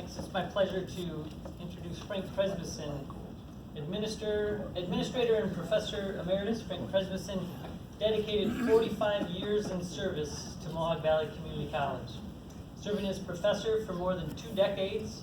Thanks. It's my pleasure to introduce Frank Presbyson, Administrator and Professor Emeritus. Frank Presbyson dedicated 45 years in service to Mohawk Valley Community College, serving as professor for more than 2 decades,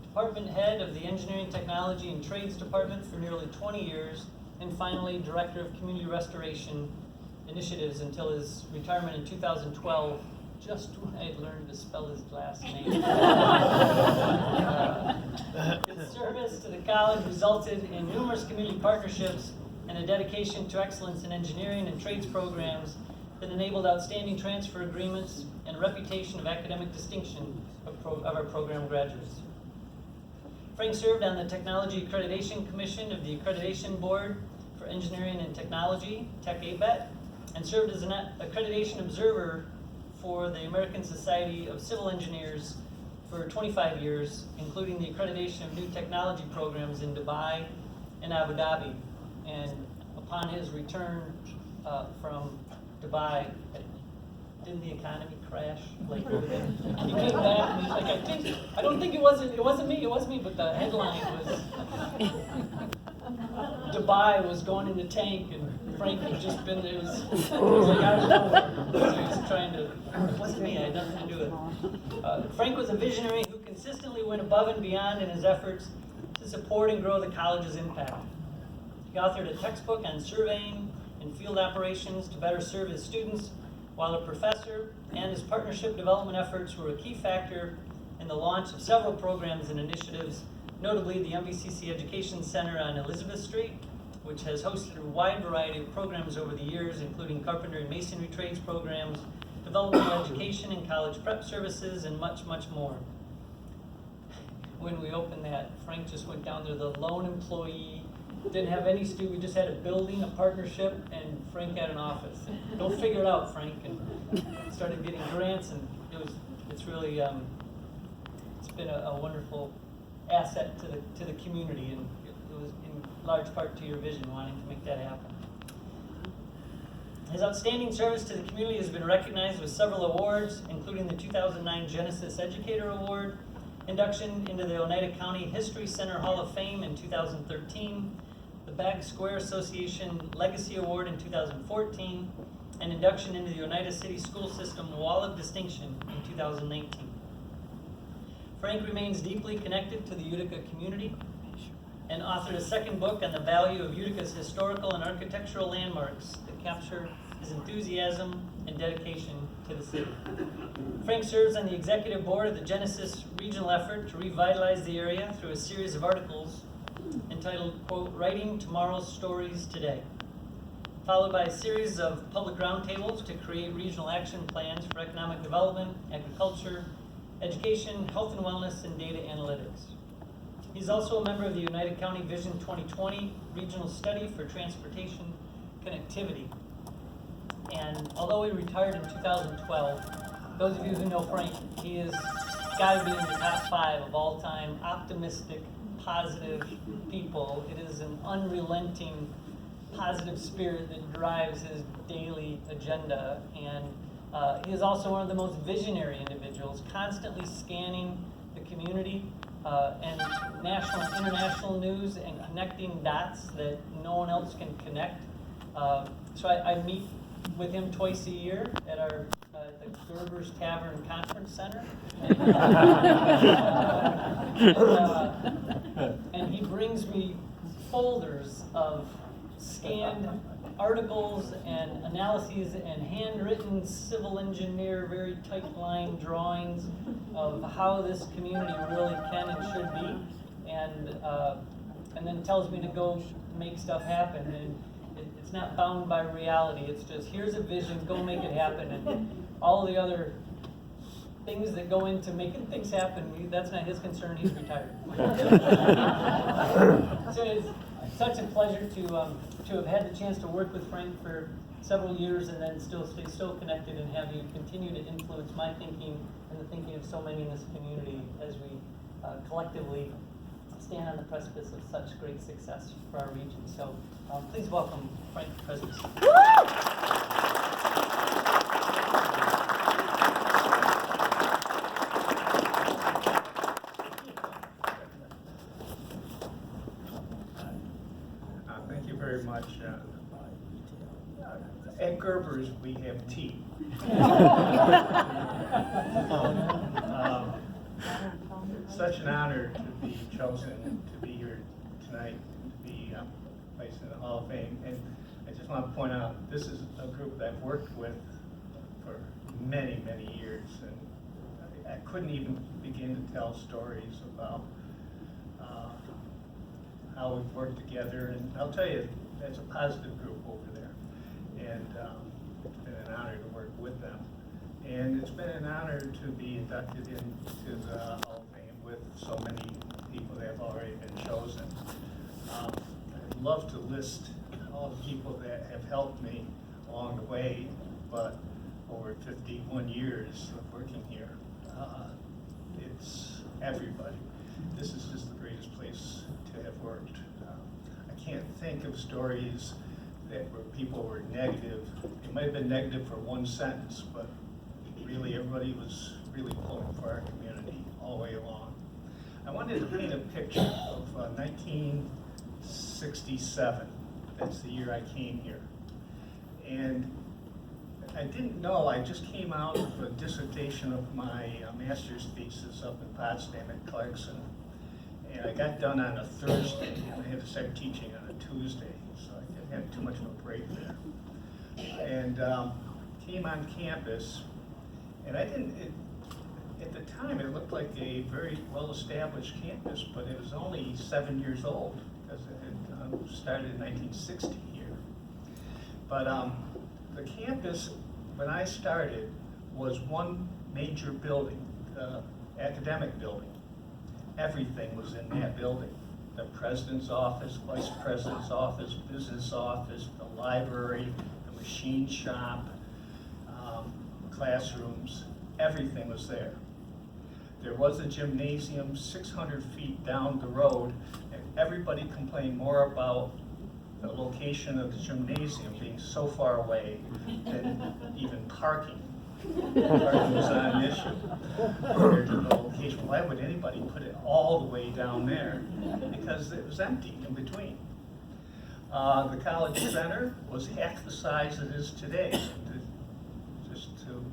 department head of the Engineering, Technology, and Trades Department for nearly 20 years, and finally, Director of Community Restoration Initiatives until his retirement in 2012, just when I had learned to spell his last name. His service to the college resulted in numerous community partnerships and a dedication to excellence in engineering and trades programs that enabled outstanding transfer agreements and a reputation of academic distinction of our program graduates. Frank served on the Technology Accreditation Commission of the Accreditation Board for Engineering and Technology, TechABET, and served as an accreditation observer for the American Society of Civil Engineers for 25 years, including the accreditation of new technology programs in Dubai and Abu Dhabi. And upon his return from Dubai, didn't the economy crash? Like, he came back and he's like, I don't think it wasn't me, but the headline was Dubai was going in the tank, and Frank had just been there. It was like out of nowhere. So he was trying to, it wasn't me, I had nothing to do with it. Frank was a visionary who consistently went above and beyond in his efforts to support and grow the college's impact. He authored a textbook on surveying and field operations to better serve his students while a professor, and his partnership development efforts were a key factor in the launch of several programs and initiatives, notably the MVCC Education Center on Elizabeth Street, which has hosted a wide variety of programs over the years, including carpentry and masonry trades programs, developmental education and college prep services, and much, much more. When we opened that, Frank just went down there, the lone employee, didn't have any student, we just had a building, a partnership, and Frank had an office. Go figure it out, Frank, and started getting grants, and it's really, it's been a wonderful asset to the community, and it was in large part to your vision, wanting to make that happen. His outstanding service to the community has been recognized with several awards, including the 2009 Genesis Educator Award, induction into the Oneida County History Center Hall of Fame in 2013, the Bag Square Association Legacy Award in 2014, and induction into the Oneida City School System Wall of Distinction in 2019. Frank remains deeply connected to the Utica community and authored a second book on the value of Utica's historical and architectural landmarks that capture his enthusiasm and dedication to the city. Frank serves on the executive board of the Genesis regional effort to revitalize the area through a series of articles entitled, quote, Writing Tomorrow's Stories Today, followed by a series of public roundtables to create regional action plans for economic development, agriculture, education, health and wellness, and data analytics. He's also a member of the United County Vision 2020 Regional Study for Transportation Connectivity. And although he retired in 2012, those of you who know Frank, he has got to be in the top 5 of all time optimistic, positive people. It is an unrelenting, positive spirit that drives his daily agenda. And he is also one of the most visionary individuals, constantly scanning the community and national and international news and connecting dots that no one else can connect. So I meet with him twice a year at our the Gerber's Tavern Conference Center. And he brings me folders of scanned articles and analyses and handwritten civil engineer, very tight line drawings of how this community really can and should be, and then tells me to go make stuff happen. And it's not bound by reality. It's just, here's a vision, go make it happen. And all the other things that go into making things happen, that's not his concern. He's retired. So it's such a pleasure to have had the chance to work with Frank for several years and then still stay so connected and have you continue to influence my thinking and the thinking of so many in this community as we collectively stand on the precipice of such great success for our region. So please welcome Frank Presbyson. Gerbers, we have tea. It's such an honor to be chosen to be here tonight, and to be placed in the Hall of Fame. And I just want to point out, this is a group that I've worked with for many, many years, and I couldn't even begin to tell stories about how we've worked together. And I'll tell you, that's a positive group over there, and it's been an honor to work with them. And it's been an honor to be inducted into the Hall of Fame with so many people that have already been chosen. I'd love to list all the people that have helped me along the way, but over 51 years of working here, it's everybody. This is just the greatest place to have worked. I can't think of stories where people were negative. It might have been negative for one sentence, but really everybody was really pulling for our community all the way along. I wanted to paint a picture of 1967. That's the year I came here. And I didn't know, I just came out of a dissertation of my master's thesis up in Potsdam at Clarkson. And I got done on a Thursday, and I had to start teaching on a Tuesday, so I didn't have too much of a break there. And came on campus, and I didn't, at the time it looked like a very well-established campus, but it was only 7 years old, because it had started in 1960 here. But the campus, when I started, was one major building, the academic building. Everything was in that building. The president's office, vice president's office, business office, the library, the machine shop, classrooms, everything was there. There was a gymnasium 600 feet down the road, and everybody complained more about the location of the gymnasium being so far away than even parking. Parking was not an issue compared to the location. Why would anybody put it all the way down there? Because it was empty in between. The College Center was half the size it is today. Just to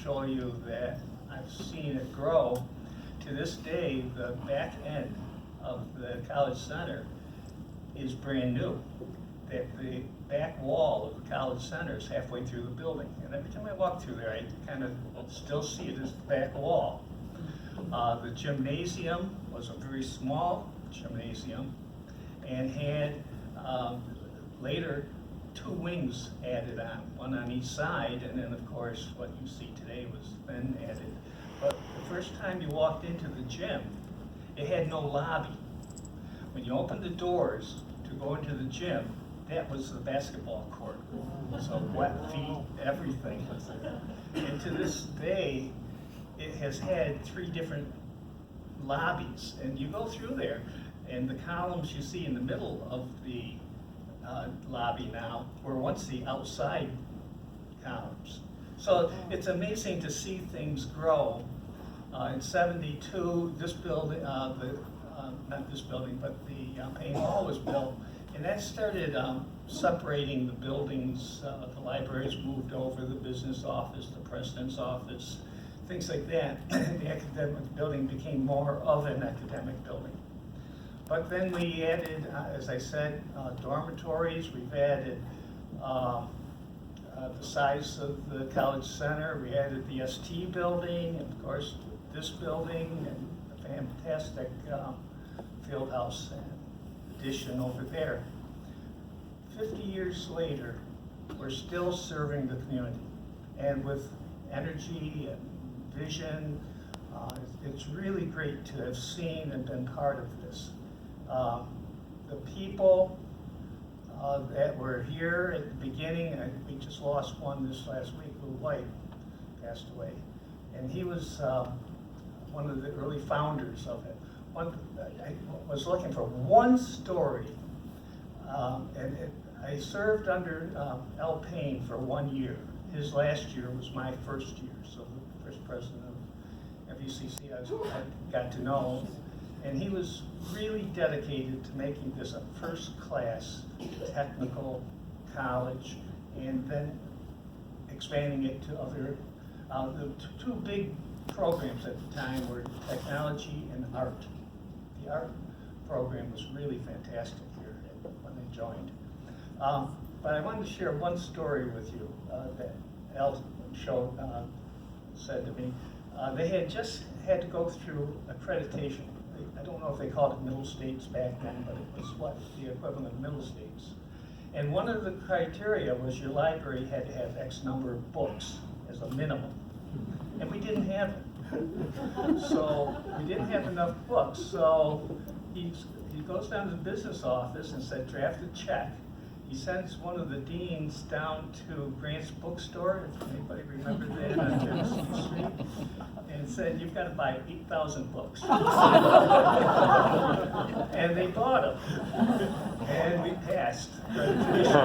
show you that I've seen it grow. To this day, the back end of the College Center is brand new. The back wall of the College Center is halfway through the building. And every time I walk through there, I kind of still see it as the back wall. The gymnasium was a very small gymnasium and had later 2 wings added on, one on each side, and then of course what you see today was then added. But the first time you walked into the gym, it had no lobby. When you opened the doors to go into the gym, that was the basketball court. So wet feet, everything was there. And to this day, it has had 3 different lobbies. And you go through there, and the columns you see in the middle of the lobby now were once the outside columns. So it's amazing to see things grow. In '72, this building, not this building, but the Payne Hall was built. And that started separating the buildings. The libraries moved over, the business office, the president's office, things like that. The academic building became more of an academic building. But then we added, as I said, dormitories. We've added the size of the College Center. We added the ST building, and of course this building, and the fantastic field house addition over there. 50 years later, we're still serving the community, and with energy and vision. It's really great to have seen and been part of this. The people that were here at the beginning, we just lost one this last week, Lou White passed away, and he was one of the early founders of it. I was looking for one story, I served under Al Payne for 1 year. His last year was my first year, so the first president of FECC I got to know. And he was really dedicated to making this a first-class technical college, and then expanding it to other, the two big programs at the time were technology and art. The art program was really fantastic here when they joined. But I wanted to share one story with you that Al said to me. They had just had to go through accreditation. I don't know if they called it middle states back then, but it was what the equivalent of middle states. And one of the criteria was your library had to have X number of books as a minimum. And we didn't have it. So we didn't have enough books. So he goes down to the business office and said, draft a check. He sends one of the deans down to Grant's bookstore, if anybody remembers that, on Tennessee Street, and said, you've got to buy 8,000 books. And they bought them. And we passed accreditation.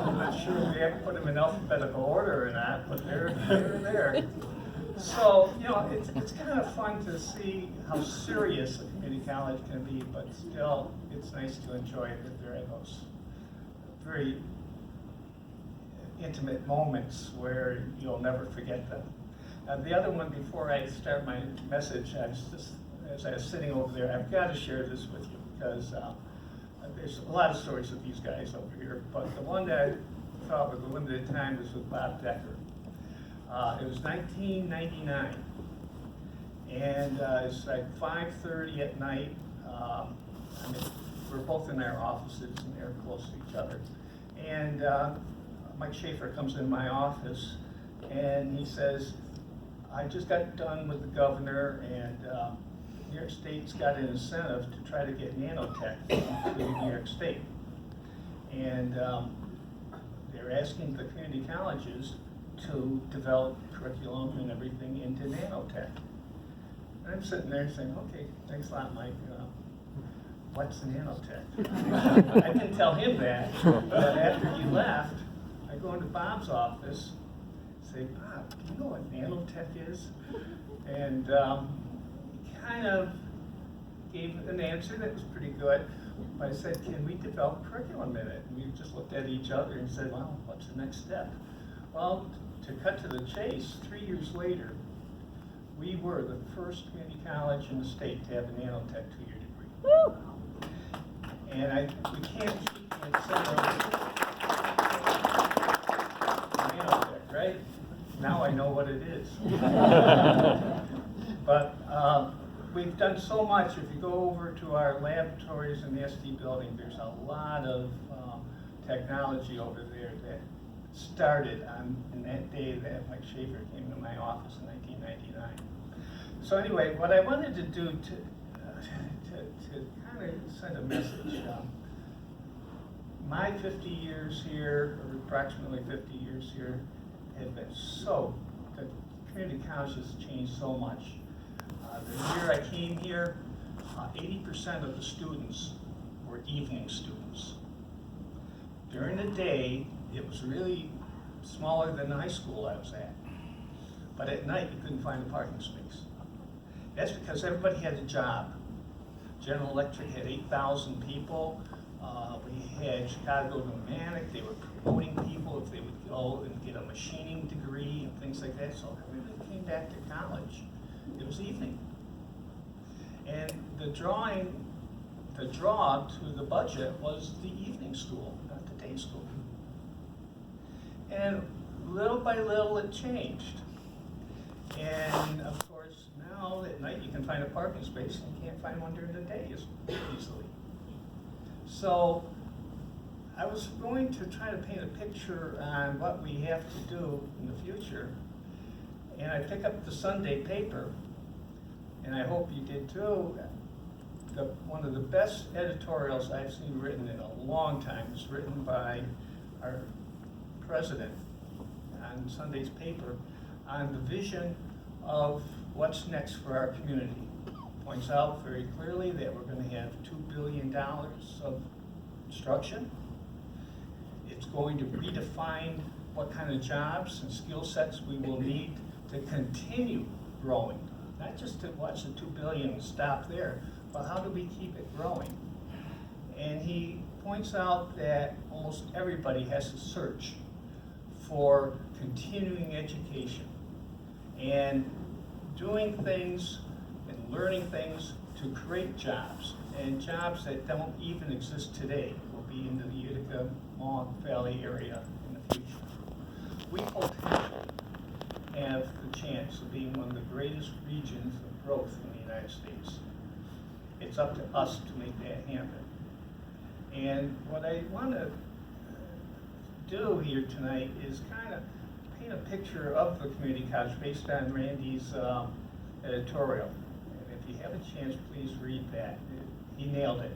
I'm not sure if we have to put them in alphabetical order or not, but they're there. So, you know, it's kind of fun to see how serious a community college can be, but still, it's nice to enjoy that there are those very intimate moments where you'll never forget them. The other one, before I start my message, as I was sitting over there, I've got to share this with you because there's a lot of stories with these guys over here, but the one that I thought with a limited time was with Bob Decker. It was 1999, and it's like 5:30 at night. We're both in our offices and they're close to each other. And Mike Schaefer comes in my office and he says, I just got done with the governor and New York State's got an incentive to try to get nanotech to New York State. And they're asking the community colleges to develop curriculum and everything into nanotech. And I'm sitting there saying, okay, thanks a lot, Mike. What's nanotech? I didn't tell him that, but after he left, I go into Bob's office, say, Bob, do you know what nanotech is? And he kind of gave an answer that was pretty good. But I said, can we develop curriculum in it? And we just looked at each other and said, well, what's the next step? Well, to cut to the chase, 3 years later, we were the first community college in the state to have a nanotech 2-year degree. Woo! And we can't keep the incentive nanotech, right? Now I know what it is. But we've done so much. If you go over to our laboratories in the SD building, there's a lot of technology over there that started in that day that Mike Schaefer came to my office in 1999. So anyway, what I wanted to do to kind of send a message, my 50 years here, or approximately 50 years here, have been the community college has changed so much. The year I came here, 80% of the students were evening students. During the day, it was really smaller than the high school I was at. But at night, you couldn't find a parking space. That's because everybody had a job. General Electric had 8,000 people. We had Chicago Pneumatic. They were promoting people if they would go and get a machining degree and things like that. So everybody came back to college. It was evening. And the draw to the budget was the evening school, not the day school. And little by little it changed. And of course, now at night you can find a parking space and you can't find one during the day as easily. So I was going to try to paint a picture on what we have to do in the future. And I pick up the Sunday paper, and I hope you did too. One of the best editorials I've seen written in a long time was written by our president on Sunday's paper on the vision of what's next for our community. Points out very clearly that we're going to have $2 billion of instruction. It's going to redefine what kind of jobs and skill sets we will need to continue growing. Not just to watch the $2 billion stop there, but how do we keep it growing? And he points out that almost everybody has to search for continuing education and doing things and learning things to create jobs, and jobs that don't even exist today will be in the Utica, Mohawk Valley area in the future. We potentially have the chance of being one of the greatest regions of growth in the United States. It's up to us to make that happen. And what I want to do here tonight is kind of paint a picture of the community college based on Randy's editorial. And if you have a chance, please read that. He nailed it.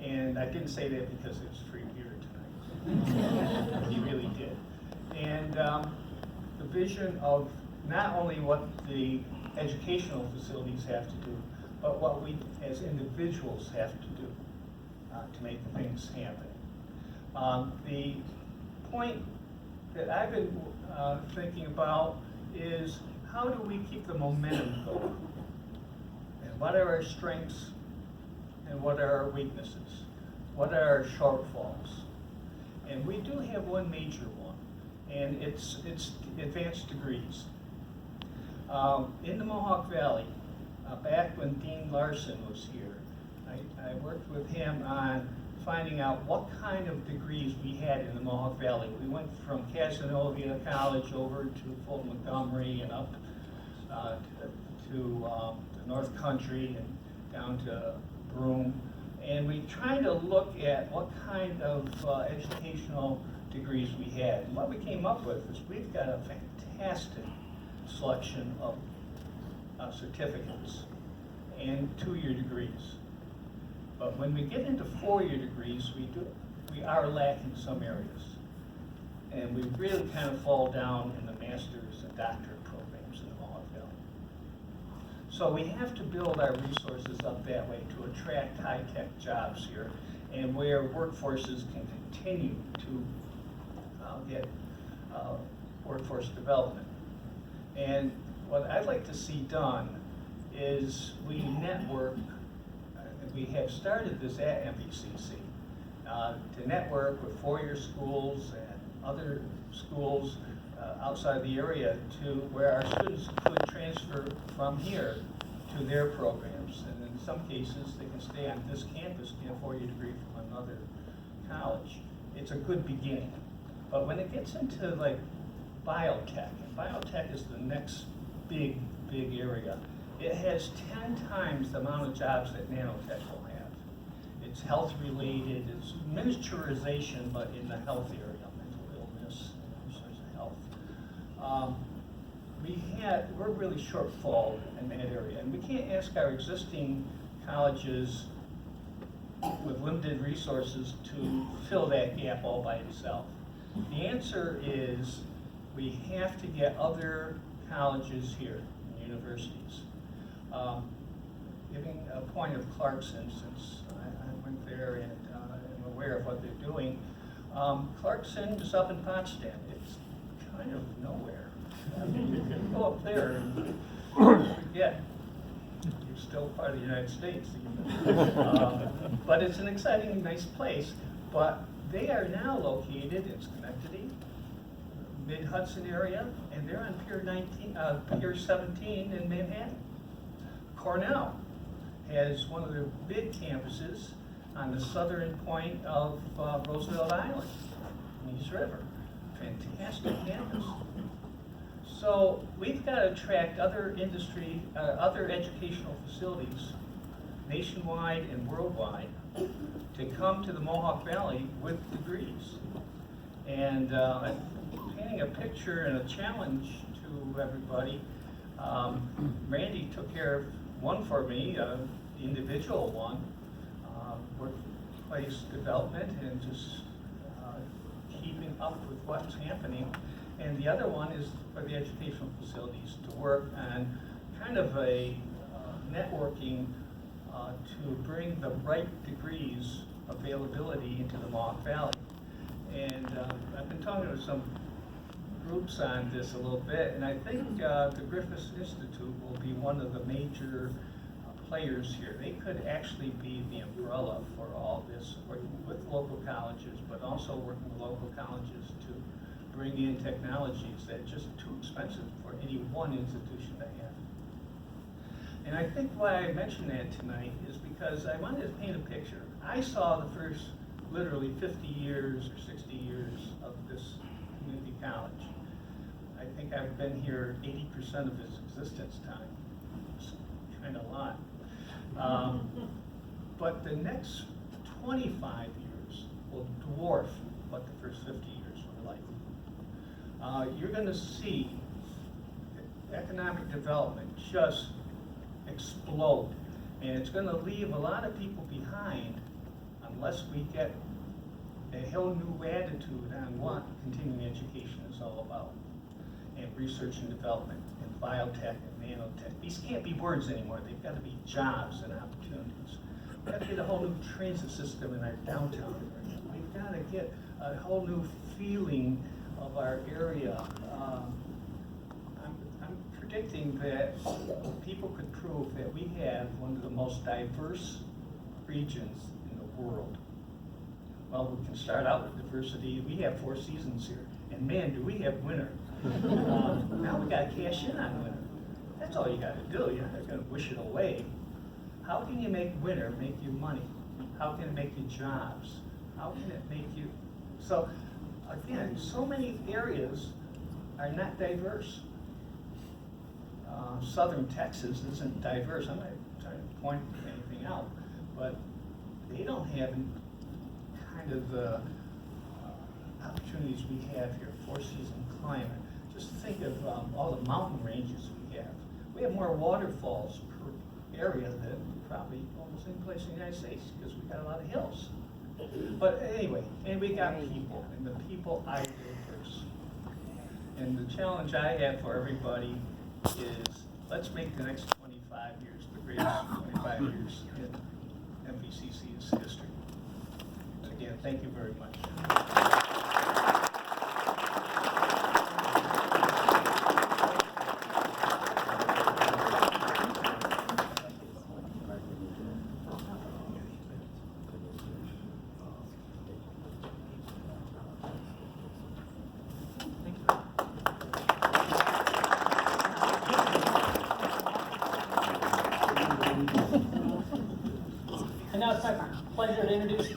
And I didn't say that because it was free beer tonight. He really did. And the vision of not only what the educational facilities have to do, but what we as individuals have to do to make things happen. The point that I've been thinking about is how do we keep the momentum going? And what are our strengths and what are our weaknesses? What are our shortfalls? And we do have one major one, and it's advanced degrees. In the Mohawk Valley, back when Dean Larson was here, I worked with him on finding out what kind of degrees we had in the Mohawk Valley. We went from Casanova College over to Fulton Montgomery and up to the North Country and down to Broome. And we tried to look at what kind of educational degrees we had. And what we came up with is we've got a fantastic selection of certificates and 2-year degrees. But when we get into 4-year degrees, we are lacking some areas. And we really kind of fall down in the master's and doctorate programs in the Mohawk Valley. So we have to build our resources up that way to attract high-tech jobs here and where workforces can continue to get workforce development. And what I'd like to see done is we network. We have started this at MVCC to network with 4-year schools and other schools outside the area to where our students could transfer from here to their programs. And in some cases, they can stay on this campus, get a 4-year degree from another college. It's a good beginning. But when it gets into like biotech, and biotech is the next big area, it has 10 times the amount of jobs that nanotech will have. It's health related, it's miniaturization, but in the health area, mental illness, and all sorts of health. We're really shortfall in that area, and we can't ask our existing colleges with limited resources to fill that gap all by itself. The answer is we have to get other colleges here, universities. Giving a point of Clarkson, since I went there and am aware of what they're doing. Clarkson is up in Potsdam. It's kind of nowhere. I mean, you can go up there and forget you're still part of the United States. But it's an exciting, nice place. But they are now located in Schenectady, Mid-Hudson area, and they're on Pier 17 in Manhattan. Cornell has one of their big campuses on the southern point of Roosevelt Island, East River. Fantastic campus. So we've got to attract other industry, other educational facilities, nationwide and worldwide, to come to the Mohawk Valley with degrees. And I'm painting a picture and a challenge to everybody. Randy took care of one for me, individual one, workplace development and just keeping up with what's happening. And the other one is for the educational facilities to work on kind of a networking to bring the right degrees availability into the Mohawk Valley. And I've been talking to some groups on this a little bit, and I think the Griffith Institute will be one of the major players here. They could actually be the umbrella for all this, working with local colleges, but also working with local colleges to bring in technologies that are just too expensive for any one institution to have. And I think why I mentioned that tonight is because I wanted to paint a picture. I saw the first literally 50 years or 60 years of this community college. I think I've been here 80% of its existence time. It's kind of a lot. But the next 25 years will dwarf what the first 50 years were like. You're going to see economic development just explode, and it's going to leave a lot of people behind unless we get a whole new attitude on what continuing education is all about, and research and development, and biotech and nanotech. These can't be words anymore. They've got to be jobs and opportunities. We've got to get a whole new transit system in our downtown area. We've got to get a whole new feeling of our area. I'm predicting that people could prove that we have one of the most diverse regions in the world. Well, we can start out with diversity. We have 4 seasons here, and man, do we have winter. Now we got to cash in on winter. That's all you got to do. You're not going to wish it away. How can you make winter make you money? How can it make you jobs? How can it make you... So, again, so many areas are not diverse. Southern Texas isn't diverse. I'm not trying to point anything out, but they don't have kind of the opportunities we have here, 4-season climate. Just think of all the mountain ranges we have. We have more waterfalls per area than probably almost any place in the United States because we've got a lot of hills. But anyway, and we got people, and the people are diverse. And the challenge I have for everybody is let's make the next 25 years the greatest 25 years in MVCC's history. Again, thank you very much. And now it's my pleasure to introduce